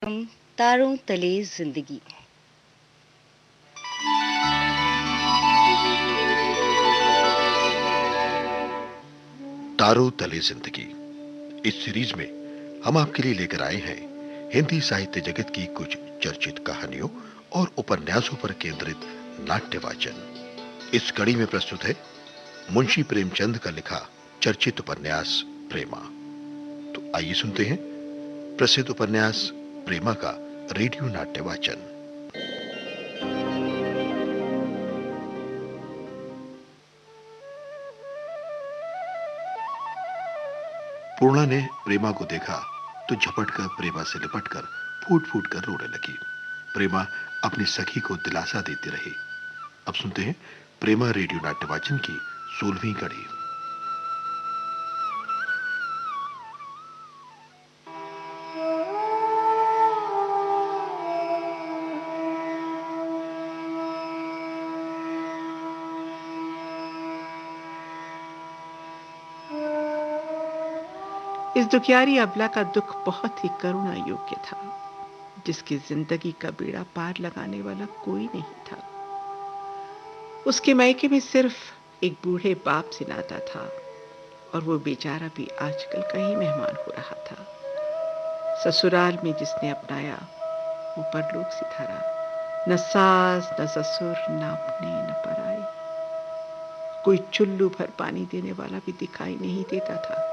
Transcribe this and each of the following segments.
हम तारों तले जिंदगी। तारों तले जिंदगी। इस सीरीज में हम आपके लिए लेकर आए हैं हिंदी साहित्य जगत की कुछ चर्चित कहानियों और उपन्यासों पर केंद्रित नाट्य वाचन। इस कड़ी में प्रस्तुत है मुंशी प्रेमचंद का लिखा चर्चित उपन्यास प्रेमा। तो आइए सुनते हैं प्रसिद्ध उपन्यास प्रेमा का रेडियो नाट्य वाचन। पूर्णा ने प्रेमा को देखा तो झपटकर प्रेमा से लिपटकर फूट फूट कर रोने लगी। प्रेमा अपनी सखी को दिलासा देती रही। अब सुनते हैं प्रेमा रेडियो नाट्य वाचन की 16वीं कड़ी। इस दुखियारी अबला का दुख बहुत ही करुणा योग्य था, जिसकी जिंदगी का बेड़ा पार लगाने वाला कोई नहीं था। उसके मायके में सिर्फ एक बूढ़े बाप से नाता था, और वो बेचारा भी आजकल का ही मेहमान हो रहा था। ससुराल में जिसने अपनाया वो परलोक सिधारा, न सास न ससुर, न अपने न पराए। कोई चुल्लू भर पानी देने वाला भी दिखाई नहीं देता था।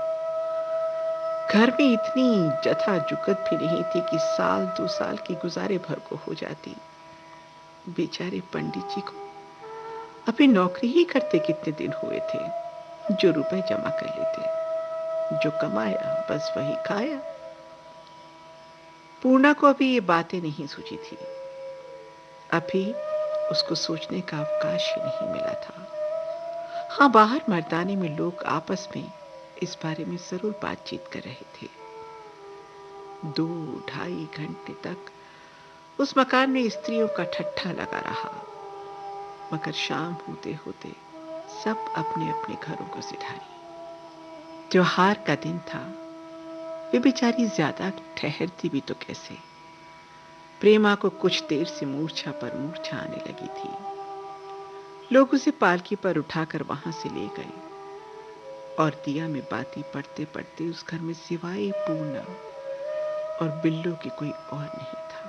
घर में इतनी जथा जुकत भी नहीं थी कि साल 2 साल की गुजारे भर को हो जाती। बेचारे पंडित जी को अभी नौकरी ही करते कितने दिन हुए थे, जो रुपए जमा कर लेते, जो कमाया बस वही खाया। पूर्णा को अभी ये बातें नहीं सूझी थी। अभी उसको सोचने का अवकाश ही नहीं मिला था। हाँ, बाहर मर्दाने में लोग आपस में इस बारे में जरूर बातचीत कर रहे थे। 2-2.5 घंटे तक उस मकान में स्त्रियों का ठट्ठा लगा रहा, मगर शाम होते होते सब अपने अपने घरों को सिधारी। त्योहार का दिन था। वे बेचारी ज्यादा ठहरती भी तो कैसे। प्रेमा को कुछ देर से मूर्छा पर मूर्छा आने लगी थी। लोग उसे पालकी पर उठाकर वहां से ले गए, और दिया में बाती पढ़ते पढ़ते उस घर में सिवाय पूर्णा और बिल्लो की कोई और नहीं था।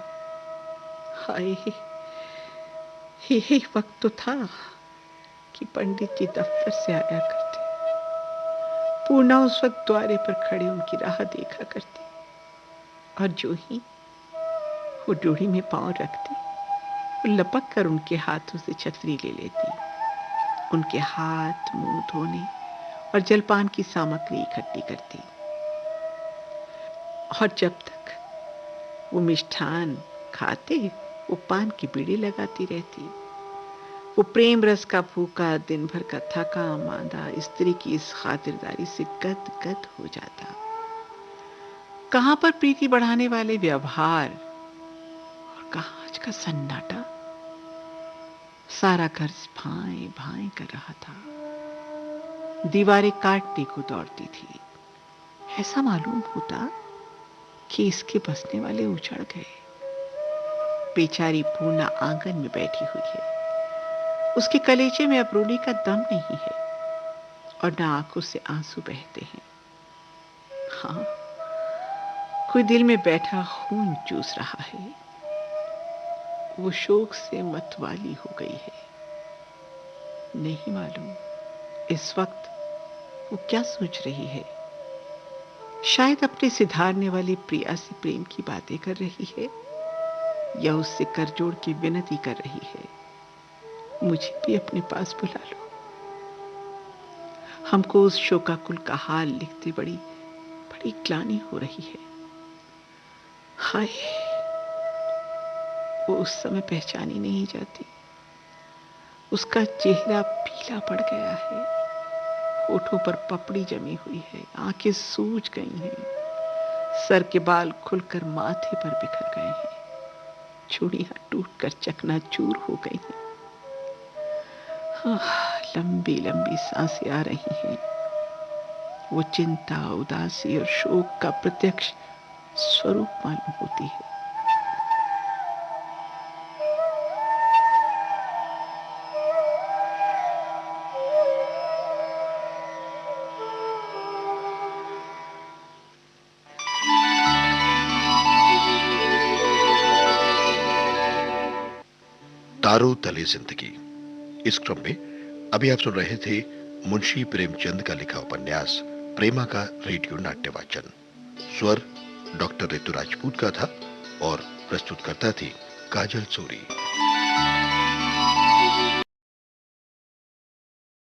हाय, यही वक्त तो था कि पंडित जी दफ्तर से आया करते। पूर्णा उस वक्त द्वारे पर खड़े उनकी राह देखा करती, और जो ही वो ड्योढ़ी में पांव रखती, वो लपक कर उनके हाथों से छतरी ले लेती, उनके हाथ मुंह धोने और जलपान की सामग्री इकट्ठी करती। और जब तक वो मिष्ठान खाते, वो पान की बीड़ी लगाती रहती। वो प्रेम रस का भूखा, दिन भर का थका मांदा स्त्री की इस खातिरदारी से गद गद हो जाता। कहां पर प्रीति बढ़ाने वाले व्यवहार, और कहां आज का सन्नाटा। सारा घर भाएं भाएं कर रहा था। दीवारें काटने को दौड़ती थी। ऐसा मालूम होता कि इसके बसने वाले उजड़ गए। बेचारी पूर्णा आंगन में बैठी हुई है। उसके कलेजे में अब रोने का दम नहीं है, और न आंखों से आंसू बहते हैं। हाँ, कोई दिल में बैठा खून चूस रहा है। वो शोक से मतवाली हो गई है। नहीं मालूम इस वक्त वो क्या सोच रही है। शायद अपने सिधारने वाली प्रिया से प्रेम की बातें कर रही है, या उससे करजोड़ की विनती कर रही है, मुझे भी अपने पास बुला लो। हमको उस शोकाकुल का हाल लिखते बड़ी बड़ी ग्लानि हो रही है। हाय, वो उस समय पहचानी नहीं जाती। उसका चेहरा पीला पड़ गया है, होठों पर पपड़ी जमी हुई है, आंखें सूज गई हैं, सर के बाल खुलकर माथे पर बिखर गए हैं, चूड़ियां टूटकर चकनाचूर हो गई हैं। लंबी लंबी सांसें आ रही हैं। वो चिंता, उदासी और शोक का प्रत्यक्ष स्वरूप मालूम होती है। तारों तले जिंदगी। इस क्रम में अभी आप सुन रहे थे मुंशी प्रेमचंद का लिखा उपन्यास प्रेमा का रेडियो नाट्य वाचन। स्वर डॉक्टर ऋतु राजपूत का था और प्रस्तुतकर्ता थी काजल सूरी।